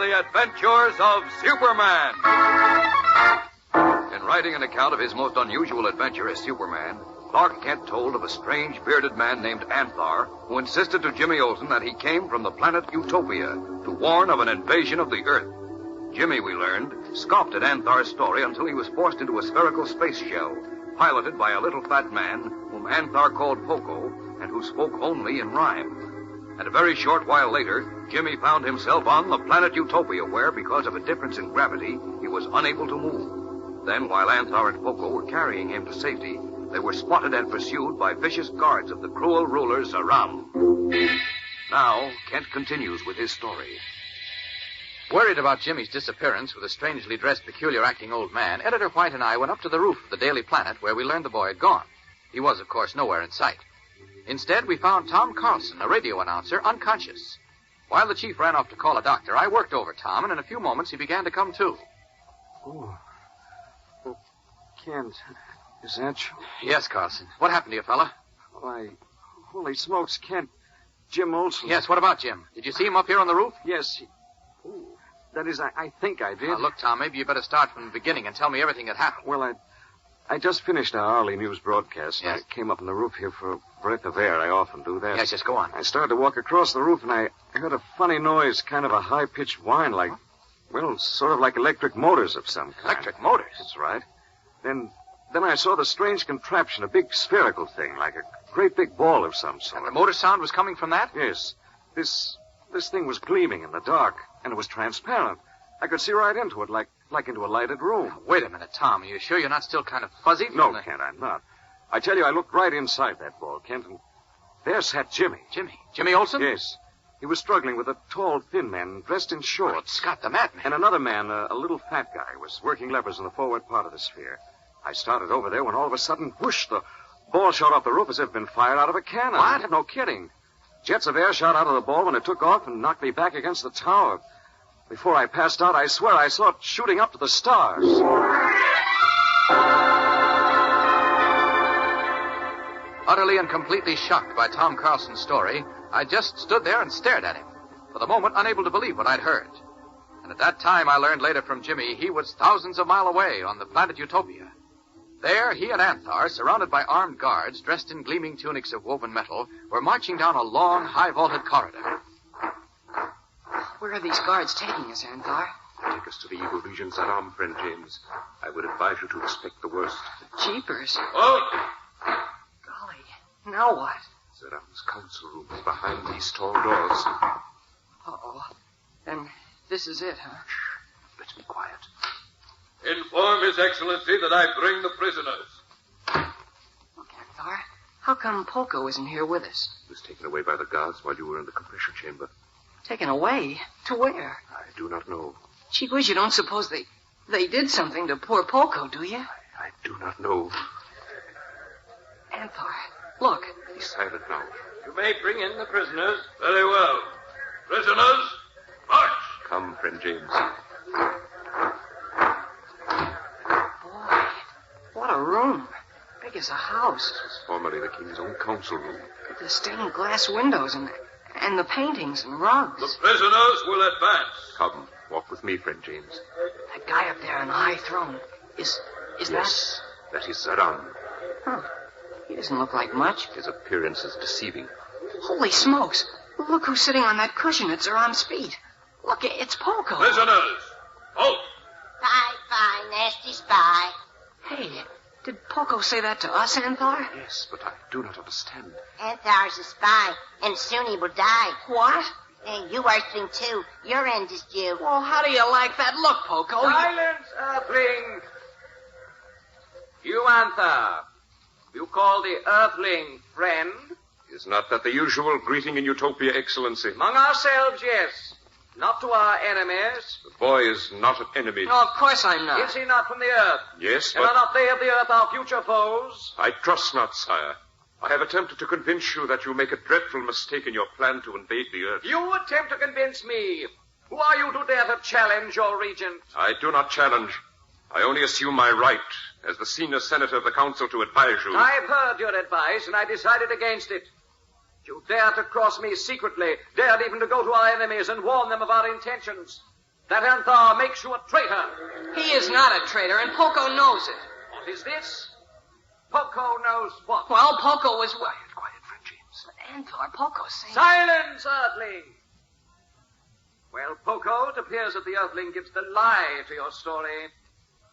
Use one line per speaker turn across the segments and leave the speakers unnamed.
the adventures of Superman. In writing an account of his most unusual adventure as Superman, Clark Kent told of a strange bearded man named Anthar who insisted to Jimmy Olsen that he came from the planet Utopia to warn of an invasion of the Earth. Jimmy, we learned, scoffed at Anthar's story until he was forced into a spherical space shell, piloted by a little fat man whom Anthar called Poco and who spoke only in rhyme. And a very short while later, Jimmy found himself on the planet Utopia where, because of a difference in gravity, he was unable to move. Then, while Anthar and Poco were carrying him to safety, they were spotted and pursued by vicious guards of the cruel ruler Zaram. Now, Kent continues with his story.
Worried about Jimmy's disappearance with a strangely dressed, peculiar-acting old man, Editor White and I went up to the roof of the Daily Planet where we learned the boy had gone. He was, of course, nowhere in sight. Instead, we found Tom Carlson, a radio announcer, unconscious. While the chief ran off to call a doctor, I worked over Tom, and in a few moments he began to come to.
Oh, Kent, is that you?
Yes, Carlson. What happened to you, fella?
Why, holy smokes, Kent. Jim Olsen.
Yes, what about Jim? Did you see him up here on the roof?
Yes. That is, I think I did.
Now, look, Tom, maybe you better start from the beginning and tell me everything that happened.
Well, I just finished our hourly news broadcast.
Yes.
I came up on the roof here for a breath of air. I often do that.
Yes, just go on.
I started to walk across the roof, and I heard a funny noise, kind of a high-pitched whine, like, well, sort of like electric motors of some kind.
Electric motors?
That's right. Then I saw the strange contraption, a big spherical thing, like a great big ball of some sort.
And the motor sound was coming from that?
Yes. This thing was gleaming in the dark, and it was transparent. I could see right into it, like into a lighted room.
Now, wait a minute, Tom. Are you sure you're not still kind of fuzzy?
No, Kent, I'm not. I tell you, I looked right inside that ball, Kent, and there sat Jimmy.
Jimmy? Jimmy Olsen?
Yes. He was struggling with a tall, thin man dressed in shorts.
Scott, the madman.
And another man, a little fat guy, was working levers in the forward part of the sphere. I started over there when all of a sudden, whoosh, the ball shot off the roof as if it had been fired out of a cannon.
What?
No kidding. Jets of air shot out of the ball when it took off and knocked me back against the tower. Before I passed out, I swear I saw it shooting up to the stars.
Utterly and completely shocked by Tom Carlson's story, I just stood there and stared at him, for the moment unable to believe what I'd heard. And at that time, I learned later from Jimmy, he was thousands of miles away on the planet Utopia. There, he and Anthar, surrounded by armed guards dressed in gleaming tunics of woven metal, were marching down a long, high-vaulted corridor.
Where are these guards taking us, Anthar?
Take us to the evil region Zaram, friend James. I would advise you to expect the worst.
Jeepers.
Oh!
Golly. Now what?
Zaram's council room is behind these tall doors.
Uh-oh. Then this is it, huh?
Shh. Let's be quiet.
Inform His Excellency that I bring the prisoners.
Look, Anthar, how come Poco isn't here with us?
He was taken away by the guards while you were in the compression chamber.
Taken away? To where?
I do not know.
Gee whiz, you don't suppose they did something to poor Poco, do you?
I do not know.
Anthar, look.
Be silent now.
You may bring in the prisoners. Very well. Prisoners, march!
Come, friend James.
Boy, what a room. Big as a house.
This was formerly the king's own council room.
The stained glass windows and the paintings and rugs.
The prisoners will advance.
Come, walk with me, friend James.
That guy up there on the high throne, is
yes, that is Zaram.
Huh. He doesn't look like much.
His appearance is deceiving.
Holy smokes. Look who's sitting on that cushion at Zaram's feet. Look, it's Poco.
Prisoners, halt!
Spy, nasty spy.
Hey, did Poco say that to us, Anthar?
Yes, but I do not understand.
Anthar's a spy, and soon he will die.
What?
And you Earthling, too. Your end is due.
Well, how do you like that look, Poco?
Silence, Earthling. You, Anthar. You call the Earthling friend?
Is not that the usual greeting in Utopia, Excellency?
Among ourselves, yes. Not to our enemies.
The boy is not an enemy.
No, of course I'm not.
Is he not from the Earth?
Yes,
And
but
are not they of the Earth our future foes?
I trust not, sire. I have attempted to convince you that you make a dreadful mistake in your plan to invade the Earth.
You attempt to convince me. Who are you to dare to challenge your regent?
I do not challenge. I only assume my right as the senior senator of the council to advise you.
I've heard your advice, and I decided against it. You dared to cross me secretly, dared even to go to our enemies and warn them of our intentions. That Anthar makes you a traitor.
He is not a traitor, and Poco knows it.
What is this? Poco knows what?
Well, Poco was...
Quiet, friend James.
Anthar, Poco's saying...
Silence, Earthling! Well, Poco, it appears that the Earthling gives the lie to your story.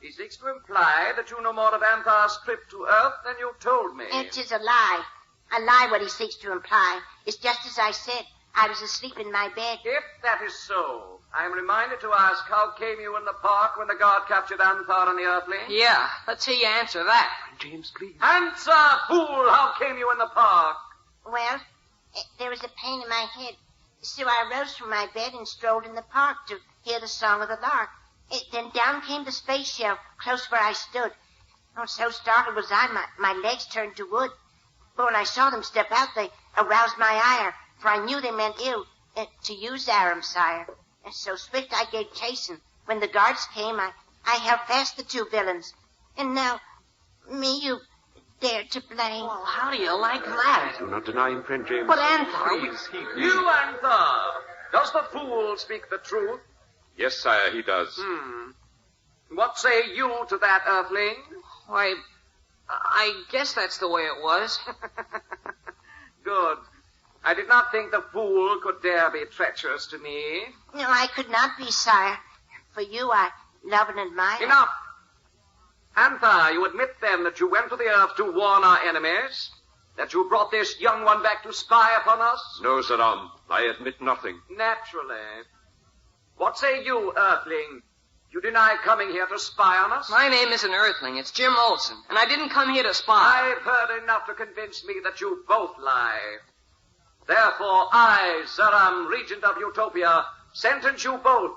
He seeks to imply that you know more of Anthar's trip to Earth than you told me.
It is a lie. A lie what he seeks to imply. It's just as I said. I was asleep in my bed.
If that is so, I am reminded to ask how came you in the park when the guard captured Anthar and the Earthling?
Yeah, let's hear you answer that.
James, please.
Answer, fool! How came you in the park?
Well, there was a pain in my head. So I rose from my bed and strolled in the park to hear the song of the lark. Then down came the space shell close where I stood. Oh, so startled was I, my legs turned to wood. But when I saw them step out, they aroused my ire, for I knew they meant ill, to use Aram, sire. And so swift I gave chase, and when the guards came, I held fast the two villains. And now, me you dare to blame.
Well, how do you like that?
Do not deny him, friend James.
But Anthar...
Please, heed me.
You, Anthar! Does the fool speak the truth?
Yes, sire, he does.
What say you to that, Earthling?
Why, I guess that's the way it was.
Good. I did not think the fool could dare be treacherous to me.
No, I could not be, sire. For you I love and admire.
Enough! Anthar, you admit then that you went to the Earth to warn our enemies? That you brought this young one back to spy upon us?
No, Zaram, I admit nothing.
Naturally. What say you, Earthling? You deny coming here to spy on us?
My name isn't Earthling, it's Jim Olsen, and I didn't come here to spy.
I've heard enough to convince me that you both lie. Therefore, I, Zaram, Regent of Utopia, sentence you both,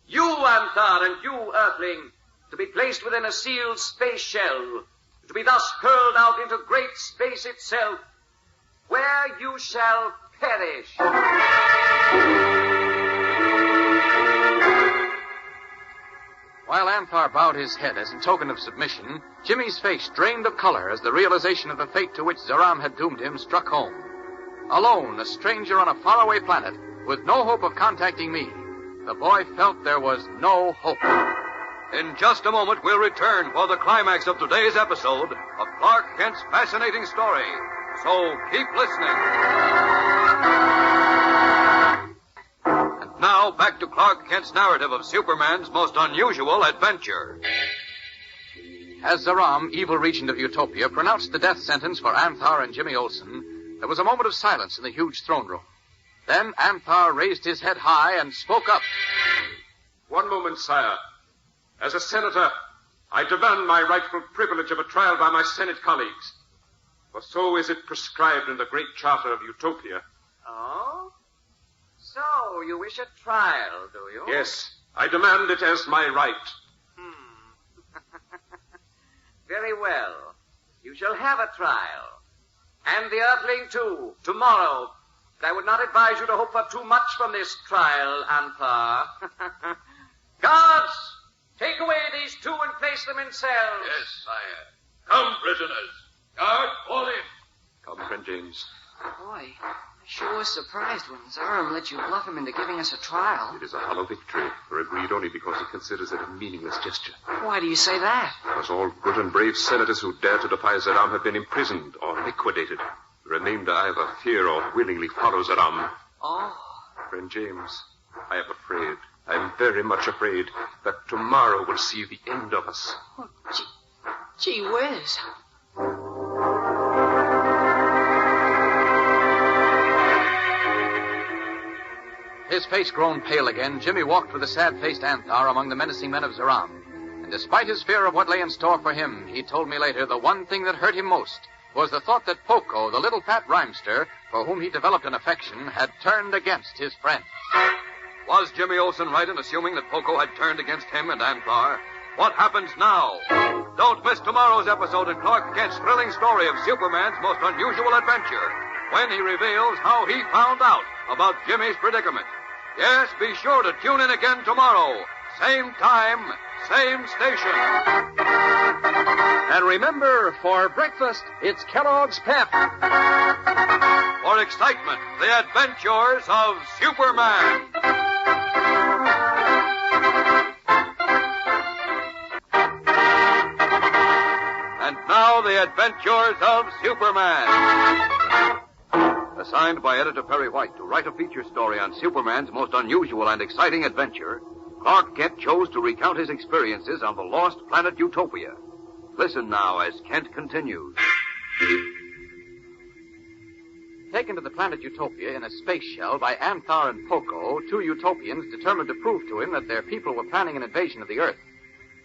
you, Anthar, and you, Earthling, to be placed within a sealed space shell, to be thus hurled out into great space itself, where you shall perish.
While Anthar bowed his head as in token of submission, Jimmy's face drained of color as the realization of the fate to which Zaram had doomed him struck home. Alone, a stranger on a faraway planet, with no hope of contacting me, the boy felt there was no hope.
In just a moment, we'll return for the climax of today's episode of Clark Kent's fascinating story. So keep listening. And now, back to Clark Kent's narrative of Superman's most unusual adventure.
As Zaram, evil regent of Utopia, pronounced the death sentence for Anthar and Jimmy Olsen, there was a moment of silence in the huge throne room. Then Anthar raised his head high and spoke up.
One moment, sire. As a senator, I demand my rightful privilege of a trial by my Senate colleagues. For so is it prescribed in the great charter of Utopia.
Oh? So, you wish a trial, do you?
Yes, I demand it as my right.
Very well. You shall have a trial. And the Earthling, too, tomorrow. But I would not advise you to hope for too much from this trial, Anthar. Guards, take away these two and place them in cells.
Yes, sire. Come, prisoners. Guard, fall in. Come, friend James.
Boy, I sure was surprised when Zaram let you bluff him into giving us a trial.
It is a hollow victory, or agreed only because he considers it a meaningless gesture.
Why do you say that?
Because all good and brave senators who dare to defy Zaram have been imprisoned or liquidated. The remainder either fear or willingly follow Zaram.
Oh.
Friend James, I am afraid, I am very much afraid, that tomorrow will see the end of us.
Oh, gee whiz.
His face grown pale again, Jimmy walked with a sad-faced Anthar among the menacing men of Zaram. And despite his fear of what lay in store for him, he told me later the one thing that hurt him most was the thought that Poco, the little fat rhymester, for whom he developed an affection, had turned against his friend.
Was Jimmy Olsen right in assuming that Poco had turned against him and Anthar? What happens now? Don't miss tomorrow's episode in Clark Kent's thrilling story of Superman's most unusual adventure, when he reveals how he found out about Jimmy's predicament. Yes, be sure to tune in again tomorrow. Same time, same station.
And remember, for breakfast, it's Kellogg's Pep.
For excitement, the adventures of Superman. The Adventures of Superman. Assigned by editor Perry White to write a feature story on Superman's most unusual and exciting adventure, Clark Kent chose to recount his experiences on the lost planet Utopia. Listen now as Kent continues.
Taken to the planet Utopia in a space shell by Anthar and Poco, two Utopians determined to prove to him that their people were planning an invasion of the Earth.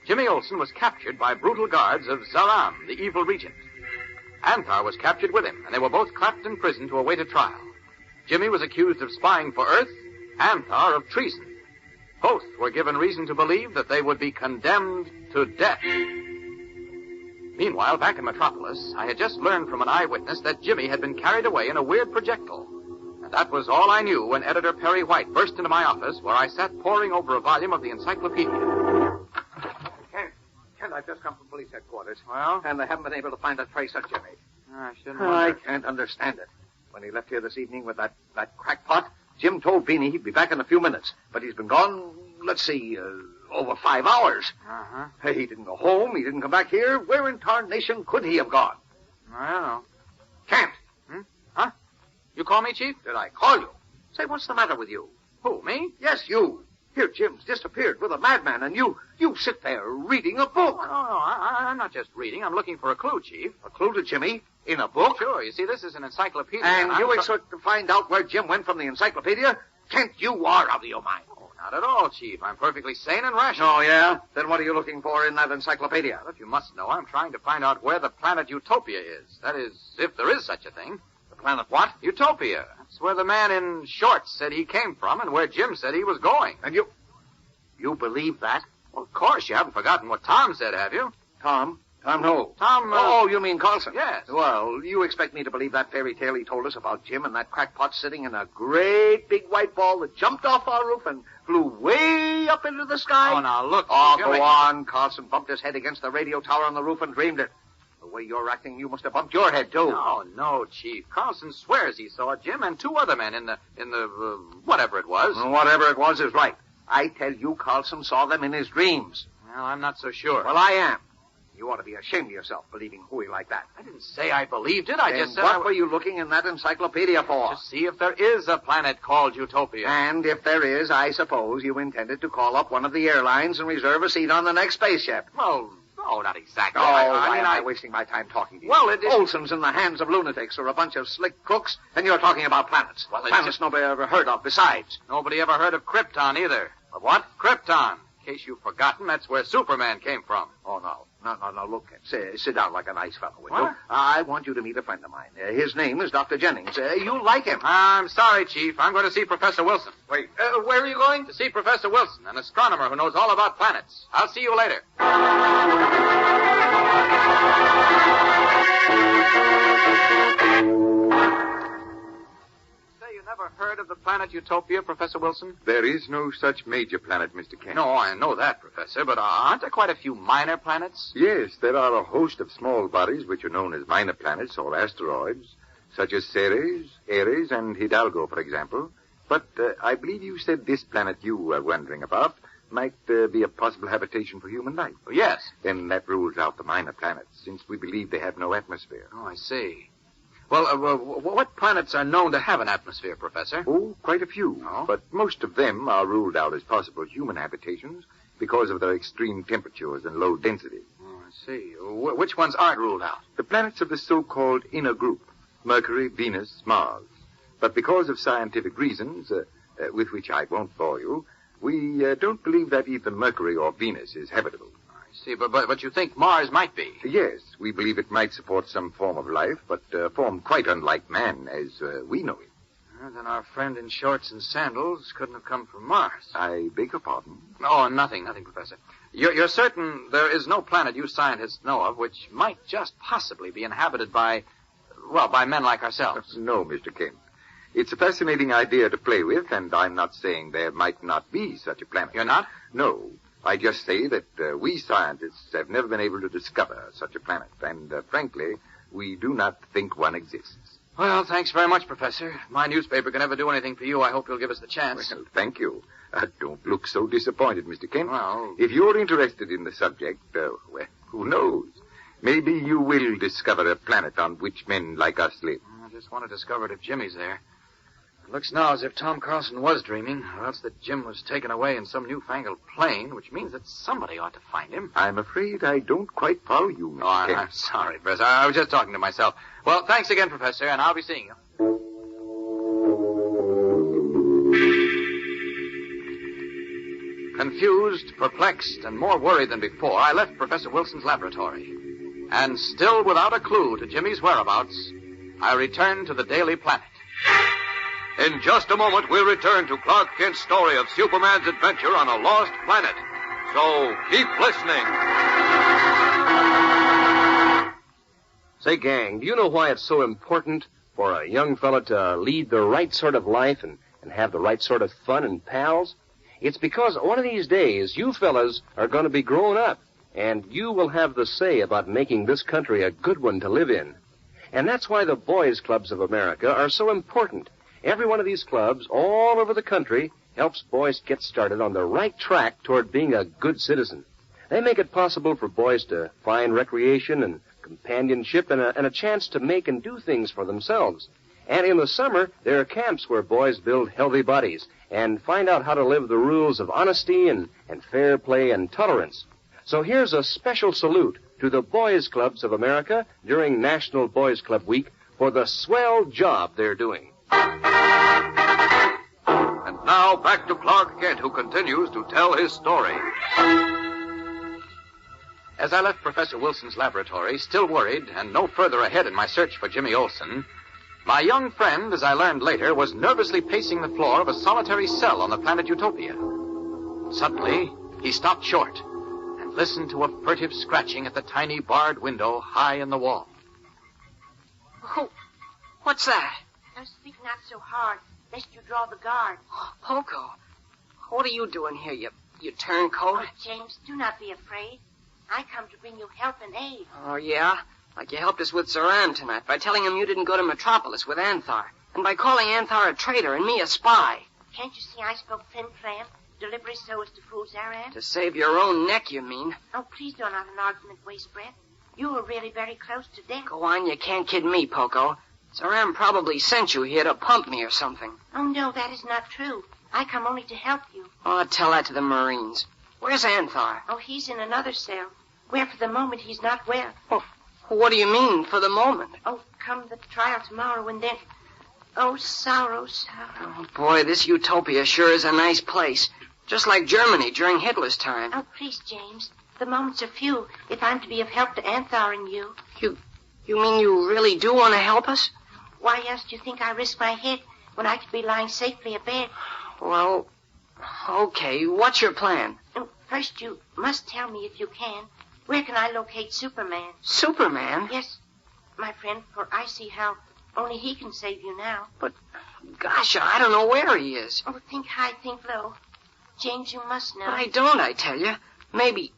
Jimmy Olsen was captured by brutal guards of Zaram, the evil regent. Anthar was captured with him, and they were both clapped in prison to await a trial. Jimmy was accused of spying for Earth, Anthar of treason. Both were given reason to believe that they would be condemned to death. Meanwhile, back in Metropolis, I had just learned from an eyewitness that Jimmy had been carried away in a weird projectile. And that was all I knew when editor Perry White burst into my office, where I sat poring over a volume of the encyclopedia.
Kent, I've just come from police headquarters.
Well?
And they haven't been able to find a trace of Jimmy.
I shouldn't
I
wonder.
can't understand it. When he left here this evening with that crackpot, Jim told Beanie he'd be back in a few minutes. But he's been gone, over 5 hours.
Uh-huh.
Hey, he didn't go home. He didn't come back here. Where in tarnation could he have gone?
I don't know.
Kent!
Huh? You call me, Chief?
Did I call you? Say, what's the matter with you?
Who, me?
Yes, you. Here, Jim's disappeared with a madman, and you sit there reading a book.
No, I'm not just reading. I'm looking for a clue, Chief.
A clue to Jimmy in a book?
Sure. You see, this is an encyclopedia.
And you
I'm
expect to find out where Jim went from the encyclopedia? Kent, you are out of your mind.
Oh, not at all, Chief. I'm perfectly sane and rational.
Oh, yeah? Then what are you looking for in that encyclopedia?
Well, if you must know, I'm trying to find out where the planet Utopia is. That is, if there is such a thing.
The planet what?
Utopia. That's where the man in shorts said he came from and where Jim said he was going.
And you believe that?
Well, of course, you haven't forgotten what Tom said, have you?
Tom? Tom who?
Tom,
Oh, you mean Carlson?
Yes.
Well, you expect me to believe that fairy tale he told us about Jim and that crackpot sitting in a great big white ball that jumped off our roof and flew way up into the sky?
Oh, now, look.
Oh,
Chief,
go on. Carlson bumped his head against the radio tower on the roof and dreamed it. The way you're acting, you must have bumped your head, too.
No, Chief. Carlson swears he saw Jim and two other men in the whatever it was.
Whatever it was is right. I tell you, Carlson saw them in his dreams.
Well, I'm not so sure.
Well, I am. You ought to be ashamed of yourself, believing hooey like that.
I didn't say I believed it. I
Then
just said
what were you looking in that encyclopedia for?
to see if there is a planet called Utopia.
And if there is, I suppose you intended to call up one of the airlines and reserve a seat on the next spaceship.
Well, no, not exactly.
Oh,
I
why
mean,
am I wasting my time talking to you?
Well, it is...
Olsen's in the hands of lunatics or a bunch of slick crooks, and you're talking about planets.
Well,
planets nobody ever heard of besides.
Nobody ever heard of Krypton either.
Of what?
Krypton. In case you've forgotten, that's where Superman came from.
Oh, no. No, look. Sit down like a nice fellow, will you?
What?
I want you to meet a friend of mine. His name is Dr. Jennings. You'll like him.
I'm sorry, Chief. I'm going to see Professor Wilson.
Wait, where are you going?
To see Professor Wilson, an astronomer who knows all about planets. I'll see you later. Say, you never heard of the planet Utopia, Professor Wilson?
There is no such major planet, Mr. Kent.
No, I know that, Professor, but aren't there quite a few minor planets?
Yes, there are a host of small bodies which are known as minor planets or asteroids, such as Ceres, Ares, and Hidalgo, for example. But I believe you said this planet you were wondering about might be a possible habitation for human life.
Oh, yes.
Then that rules out the minor planets, since we believe they have no atmosphere.
Oh, I see. Well, what planets are known to have an atmosphere, Professor?
Oh, quite a few.
Oh?
But most of them are ruled out as possible human habitations because of their extreme temperatures and low density.
Oh, I see. Which ones aren't ruled out?
The planets of the so-called inner group, Mercury, Venus, Mars. But because of scientific reasons, with which I won't bore you, we don't believe that either Mercury or Venus is habitable.
I see, but you think Mars might be?
Yes, we believe it might support some form of life, but form quite unlike man as we know it.
Then our friend in shorts and sandals couldn't have come from Mars.
I beg your pardon?
Oh, nothing, Professor. You're certain there is no planet you scientists know of which might just possibly be inhabited by men like ourselves?
No, Mr. Kent. It's a fascinating idea to play with, and I'm not saying there might not be such a planet.
You're not?
No. I just say that we scientists have never been able to discover such a planet, and frankly, we do not think one exists.
Well, thanks very much, Professor. If my newspaper can ever do anything for you, I hope you'll give us the chance.
Well, thank you. Don't look so disappointed, Mr. Kent.
Well...
If you're interested in the subject, who knows? Maybe you will discover a planet on which men like us live.
I just want to discover it if Jimmy's there. It looks now as if Tom Carlson was dreaming, or else that Jim was taken away in some newfangled plane, which means that somebody ought to find him.
I'm afraid I don't quite follow you, Mr.
Oh,
Kent.
I'm sorry, Professor. I was just talking to myself. Well, thanks again, Professor, and I'll be seeing you. Confused, perplexed, and more worried than before, I left Professor Wilson's laboratory. And still without a clue to Jimmy's whereabouts, I returned to the Daily Planet.
In just a moment, we'll return to Clark Kent's story of Superman's adventure on a lost planet. So keep listening.
Say, gang, do you know why it's so important for a young fella to lead the right sort of life and have the right sort of fun and pals? It's because one of these days, you fellas are going to be grown up, and you will have the say about making this country a good one to live in. And that's why the Boys Clubs of America are so important. Every one of these clubs all over the country helps boys get started on the right track toward being a good citizen. They make it possible for boys to find recreation and companionship and a chance to make and do things for themselves. And in the summer, there are camps where boys build healthy bodies and find out how to live the rules of honesty and fair play and tolerance. So here's a special salute to the Boys Clubs of America during National Boys Club Week for the swell job they're doing.
And now back to Clark Kent, who continues to tell his story.
As I left Professor Wilson's laboratory, still worried and no further ahead in my search for Jimmy Olsen, my young friend, as I learned later, was nervously pacing the floor of a solitary cell on the planet Utopia. Suddenly, he stopped short and listened to a furtive scratching at the tiny barred window high in the wall.
Oh, what's that?
Now speak not so hard, lest you draw the guard.
Oh, Poco, what are you doing here, you turncoat?
Oh, James, do not be afraid. I come to bring you help and aid.
Oh, yeah? Like you helped us with Zoran tonight by telling him you didn't go to Metropolis with Anthar, and by calling Anthar a traitor and me a spy.
Can't you see I spoke flim-flam, deliberately so as to fool Zaran?
To save your own neck, you mean?
Oh, please don't have an argument waste breath. You were really very close to death.
Go on, you can't kid me, Poco. Zoran probably sent you here to pump me or something.
Oh, no, that is not true. I come only to help you.
Oh, tell that to the Marines. Where's Anthar?
Oh, he's in another cell, where for the moment he's not well.
Oh, what do you mean, for the moment?
Oh, come the trial tomorrow and then... Oh, sorrow, sorrow.
Oh, boy, this Utopia sure is a nice place. Just like Germany during Hitler's time.
Oh, please, James. The moments are few if I'm to be of help to Anthar and you.
You mean you really do want to help us?
Why else do you think I risk my head when I could be lying safely abed?
Well, okay. What's your plan?
First, you must tell me, if you can, where can I locate Superman?
Superman?
Yes, my friend, for I see how only he can save you now.
But, gosh, I don't know where he is.
Oh, think high, think low. James, you must know.
But I don't, I tell you. Maybe,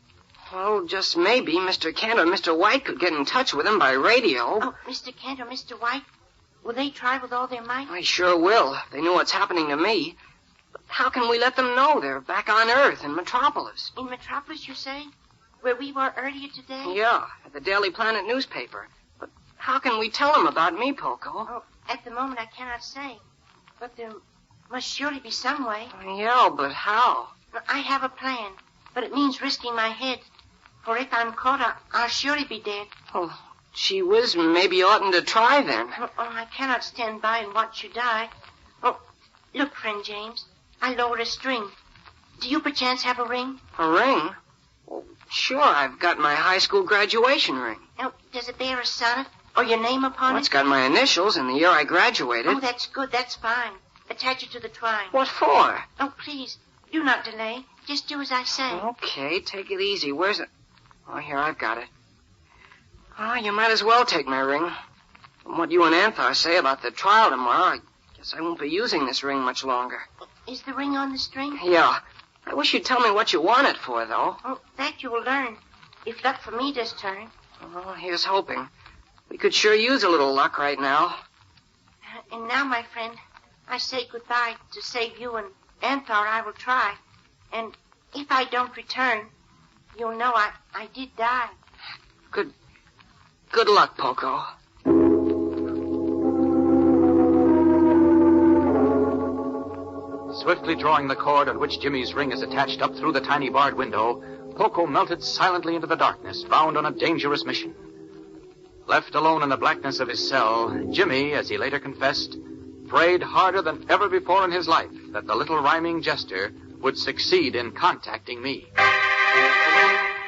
well, just maybe, Mr. Kent or Mr. White could get in touch with him by radio.
Oh, Mr. Kent or Mr. White? Will they try with all their might?
I sure will, if they knew what's happening to me. But how can we let them know they're back on Earth in Metropolis?
In Metropolis, you say? Where we were earlier today?
Yeah, at the Daily Planet newspaper. But how can we tell them about me, Poco?
Oh, at the moment I cannot say. But there must surely be some way.
Yeah, but how?
I have a plan, but it means risking my head. For if I'm caught, I'll surely be dead.
Oh, gee whiz, maybe you oughtn't to try then.
Oh, I cannot stand by and watch you die. Oh, look, friend James, I lowered a string. Do you perchance have a ring?
A ring? Well, sure, I've got my high school graduation ring.
Oh, does it bear a sonnet or your name upon
Well,
it?
it's got my initials and the year I graduated.
Oh, that's good, that's fine. Attach it to the twine.
What for?
Oh, please, do not delay. Just do as I say.
Okay, take it easy. Where's it? Oh, here, I've got it. Oh, you might as well take my ring. From what you and Anthar say about the trial tomorrow, I guess I won't be using this ring much longer.
Is the ring on the string?
Yeah. I wish you'd tell me what you want it for, though.
Oh, that you will learn, if luck for me does turn.
Oh, here's hoping. We could sure use a little luck right now.
And now, my friend, I say goodbye. To save you and Anthar, I will try. And if I don't return, you'll know I did die.
Good luck, Poco.
Swiftly drawing the cord on which Jimmy's ring is attached up through the tiny barred window, Poco melted silently into the darkness, bound on a dangerous mission. Left alone in the blackness of his cell, Jimmy, as he later confessed, prayed harder than ever before in his life that the little rhyming jester would succeed in contacting me.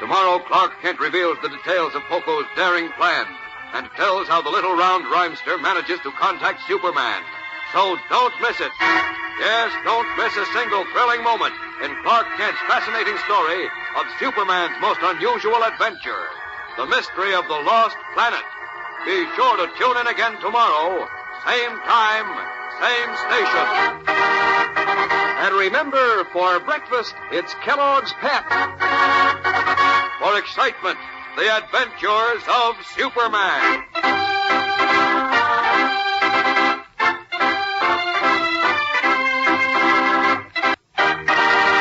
Tomorrow, Clark Kent reveals the details of Poco's daring plan and tells how the little round rhymester manages to contact Superman. So don't miss it. Yes, don't miss a single thrilling moment in Clark Kent's fascinating story of Superman's most unusual adventure, the mystery of the Lost Planet. Be sure to tune in again tomorrow, same time, same station.
And remember, for breakfast, it's Kellogg's Pep.
For excitement, the adventures of Superman.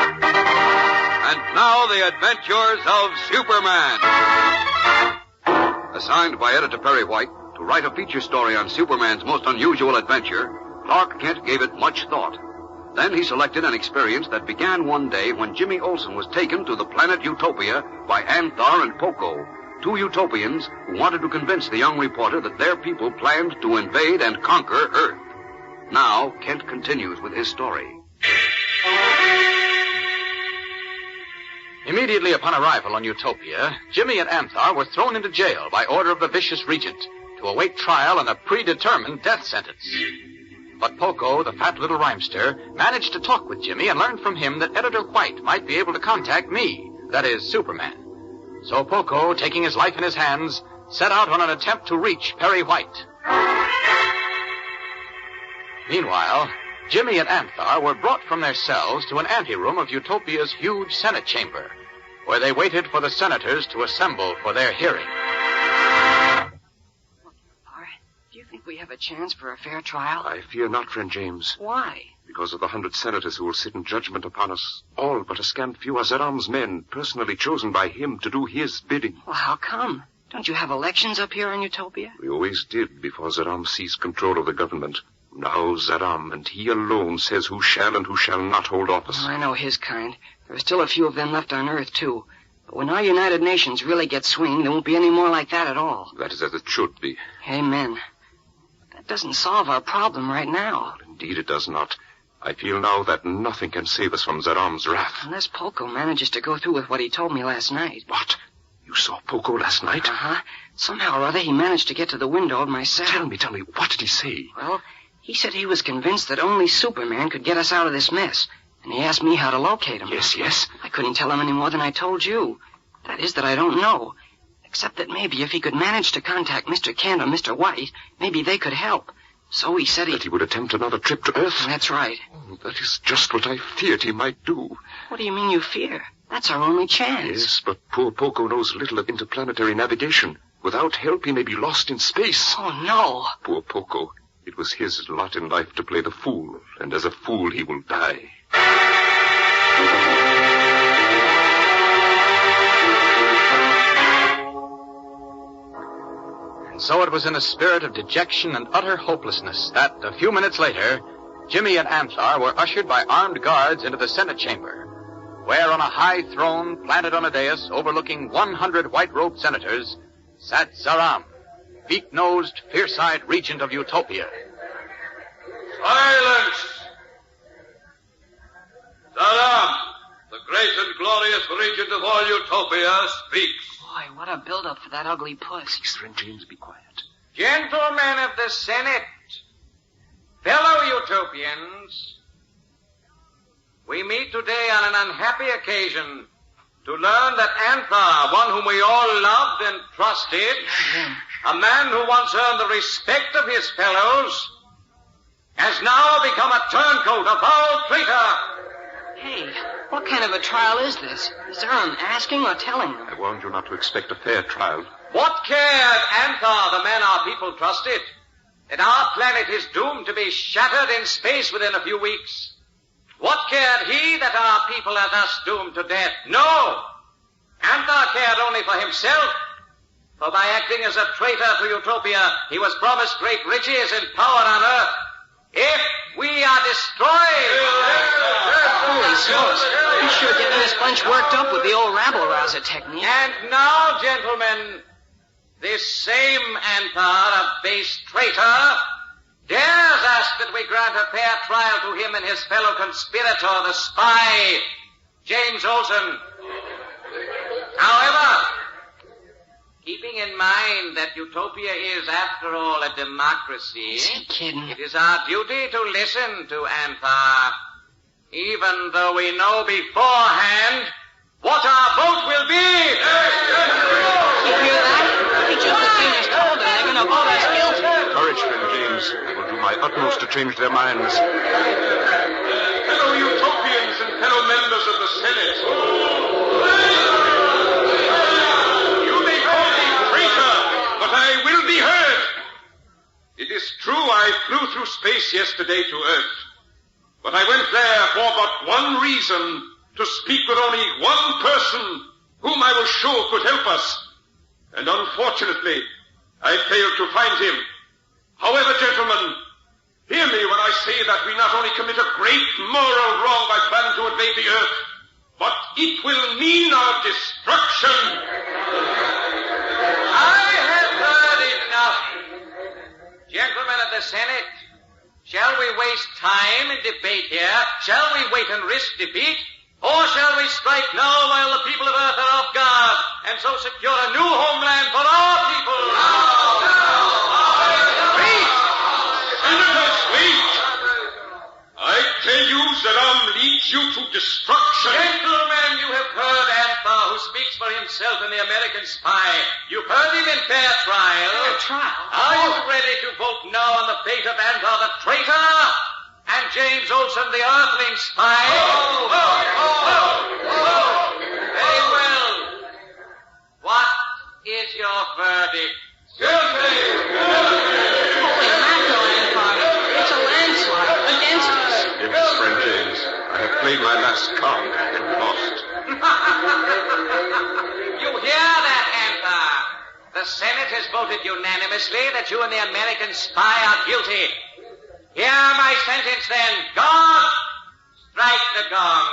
And now, the adventures of Superman. Assigned by editor Perry White to write a feature story on Superman's most unusual adventure, Clark Kent gave it much thought. Then he selected an experience that began one day when Jimmy Olsen was taken to the planet Utopia by Anthar and Poco, two Utopians who wanted to convince the young reporter that their people planned to invade and conquer Earth. Now, Kent continues with his story.
Immediately upon arrival on Utopia, Jimmy and Anthar were thrown into jail by order of the vicious regent to await trial on a predetermined death sentence. But Poco, the fat little rhymester, managed to talk with Jimmy and learned from him that Editor White might be able to contact me, that is, Superman. So Poco, taking his life in his hands, set out on an attempt to reach Perry White. Meanwhile, Jimmy and Anthar were brought from their cells to an anteroom of Utopia's huge Senate chamber, where they waited for the senators to assemble for their hearing.
Do you think we have a chance for a fair trial?
I fear not, friend James.
Why?
Because of the 100 senators who will sit in judgment upon us, all but a scant few are Zeram's men, personally chosen by him to do his bidding.
Well, how come? Don't you have elections up here in Utopia?
We always did before Zeram seized control of the government. Now Zeram, and he alone, says who shall and who shall not hold office.
Oh, I know his kind. There are still a few of them left on Earth, too. But when our United Nations really get swinging, there won't be any more like that at all.
That is as it should be.
Amen. That doesn't solve our problem right now.
Indeed it does not. I feel now that nothing can save us from Zeram's wrath.
Unless Poco manages to go through with what he told me last night.
What? You saw Poco last night?
Uh-huh. Somehow or other he managed to get to the window of my cell.
Tell me, what did he say?
Well, he said he was convinced that only Superman could get us out of this mess. And he asked me how to locate him.
Yes.
I couldn't tell him any more than I told you. That is that I don't know. Except that maybe if he could manage to contact Mr. Kent or Mr. White, maybe they could help. So he said
That he would attempt another trip to Earth?
That's right.
Oh, that is just what I feared he might do.
What do you mean you fear? That's our only chance.
Yes, but poor Poco knows little of interplanetary navigation. Without help, he may be lost in space.
Oh, no.
Poor Poco. It was his lot in life to play the fool, and as a fool he will die.
And so it was in a spirit of dejection and utter hopelessness that, a few minutes later, Jimmy and Anthar were ushered by armed guards into the Senate chamber, where on a high throne planted on a dais overlooking 100 white-robed senators sat Zeram, beak-nosed, fierce-eyed regent of Utopia.
Silence! Zeram, the great and glorious regent of all Utopia, speaks.
Boy, what a build-up for that ugly puss.
Please, friend James, be quiet.
Gentlemen of the Senate, fellow Utopians, we meet today on an unhappy occasion to learn that Anthar, one whom we all loved and trusted, a man who once earned the respect of his fellows, has now become a turncoat, a foul traitor.
Hey, what kind of a trial is this? Is Zeram asking or telling them?
I warned you not to expect a fair trial.
What cared Anthar, the man our people trusted, that our planet is doomed to be shattered in space within a few weeks? What cared he that our people are thus doomed to death? No! Anthar cared only for himself. For by acting as a traitor to Utopia, he was promised great riches and power on Earth. If we are destroyed...
Holy smokes. He's sure getting this bunch worked up with the old rabble-rouser technique.
And now, gentlemen, this same Anthar, a base traitor, dares us that we grant a fair trial to him and his fellow conspirator, the spy, James Olsen. However, keeping in mind that Utopia is, after all, a democracy,
Is he kidding?
it is our duty to listen to Anthar, even though we know beforehand what our vote will be.
You hear that? He just the thing is told, and they're going to vote us guilty.
Courage, friend James. I will do my utmost to change their minds. Fellow Utopians and fellow members of the Senate. You may call me traitor, but I will be heard. It is true I flew through space yesterday to Earth. But I went there for but one reason, to speak with only one person whom I was sure could help us. And unfortunately, I failed to find him. However, gentlemen, hear me when I say that we not only commit a great moral wrong by planning to invade the Earth, but it will mean our destruction.
I have heard enough. Gentlemen of the Senate, shall we waste time in debate here? Shall we wait and risk defeat? Or shall we strike now while the people of Earth are off guard, and so secure a new homeland for our people?
Wait! Senators, wait! I tell you, Zeram leads you to destruction.
Gentlemen, you have heard Anthar, who speaks for himself in the American Spy. You've heard him in fair trial. Are you ready to vote now on the fate of Anthar the traitor and James Olsen the Earthling spy? Very well. What is your verdict?
Holy mackerel, Anthar. It's a landslide against us.
Yes, friend James. I have played my last card and lost.
You hear that, Anthar? The Senate has voted unanimously that you and the American spy are guilty. Hear my sentence, then. Gong! Strike the gong.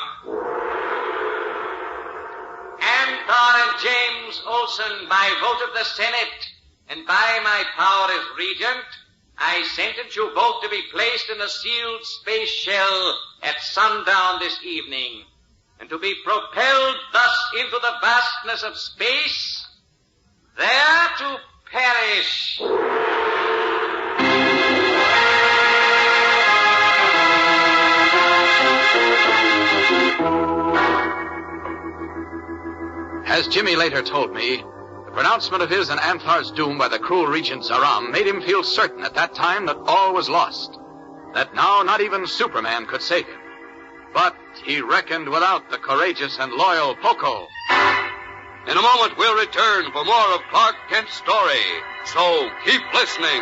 Anthar and James Olsen, by vote of the Senate, and by my power as regent, I sentence you both to be placed in a sealed space shell at sundown this evening, and to be propelled thus into the vastness of space, there to perish.
As Jimmy later told me, the pronouncement of his and Anthar's doom by the cruel regent Zeram made him feel certain at that time that all was lost, that now not even Superman could save him. But he reckoned without the courageous and loyal Poco.
In a moment, we'll return for more of Clark Kent's story. So keep listening.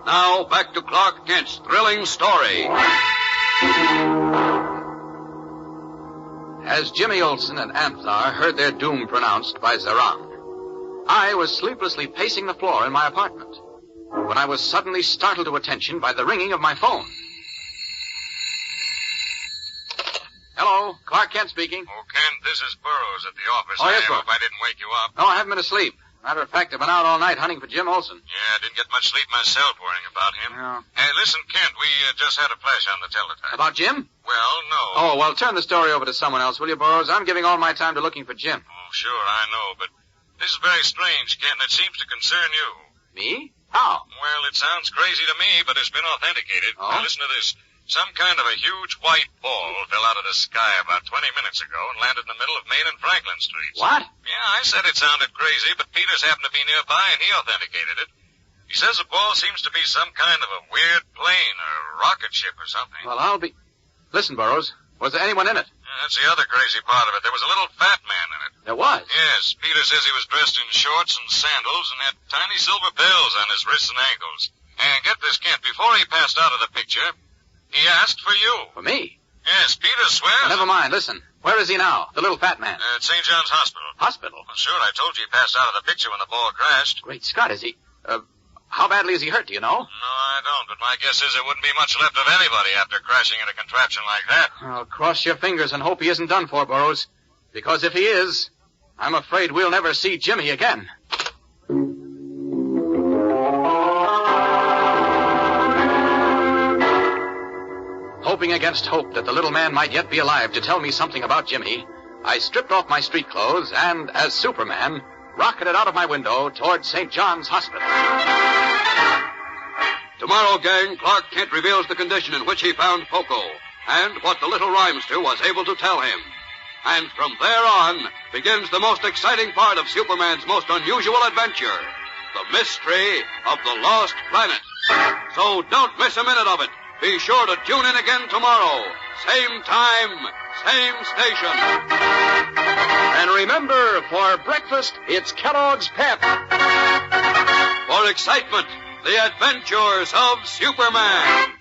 Now, back to Clark Kent's thrilling story.
As Jimmy Olsen and Anthar heard their doom pronounced by Zeram, I was sleeplessly pacing the floor in my apartment when I was suddenly startled to attention by the ringing of my phone. Hello, Clark Kent speaking.
Oh, Kent, this is Burroughs at the office.
Oh, yes,
I
sir.
hope I didn't wake you up.
No, I haven't been asleep. Matter of fact, I've been out all night hunting for Jim Olsen.
Yeah, I didn't get much sleep myself worrying about him.
Yeah.
Hey, listen, Kent, we just had a flash on the teletype.
About Jim?
Well, no.
Oh, well, turn the story over to someone else, will you, Burroughs? I'm giving all my time to looking for Jim.
Oh, sure, I know, but this is very strange, Kent, and it seems to concern you.
Me? How?
Well, it sounds crazy to me, but it's been authenticated.
Oh?
Now, listen to this. Some kind of a huge white ball fell out of the sky about 20 minutes ago and landed in the middle of Main and Franklin Streets.
What?
Yeah, I said it sounded crazy, but Peters happened to be nearby and he authenticated it. He says the ball seems to be some kind of a weird plane or rocket ship or something.
Well, I'll be... Listen, Burroughs, was there anyone in it?
Yeah, that's the other crazy part of it. There was a little fat man in it.
There was?
Yes, Peter says he was dressed in shorts and sandals and had tiny silver bells on his wrists and ankles. And get this, Kent, before he passed out of the picture, he asked for you.
For me?
Yes, Peter swears.
Never mind. Listen. Where is he now? The little fat man.
At St. John's Hospital.
Hospital?
Well, sure, I told you he passed out of the picture when the ball crashed.
Great Scott, is he... how badly is he hurt, do you know?
No, I don't, but my guess is there wouldn't be much left of anybody after crashing in a contraption like that.
Well, cross your fingers and hope he isn't done for, Burroughs. Because if he is, I'm afraid we'll never see Jimmy again. Hoping against hope that the little man might yet be alive to tell me something about Jimmy, I stripped off my street clothes and, as Superman, rocketed out of my window toward St. John's Hospital.
Tomorrow, gang, Clark Kent reveals the condition in which he found Poco and what the little rhymester was able to tell him. And from there on begins the most exciting part of Superman's most unusual adventure, the mystery of the Lost Planet. So don't miss a minute of it. Be sure to tune in again tomorrow. Same time, same station.
And remember, for breakfast, it's Kellogg's Pep.
For excitement, the adventures of Superman.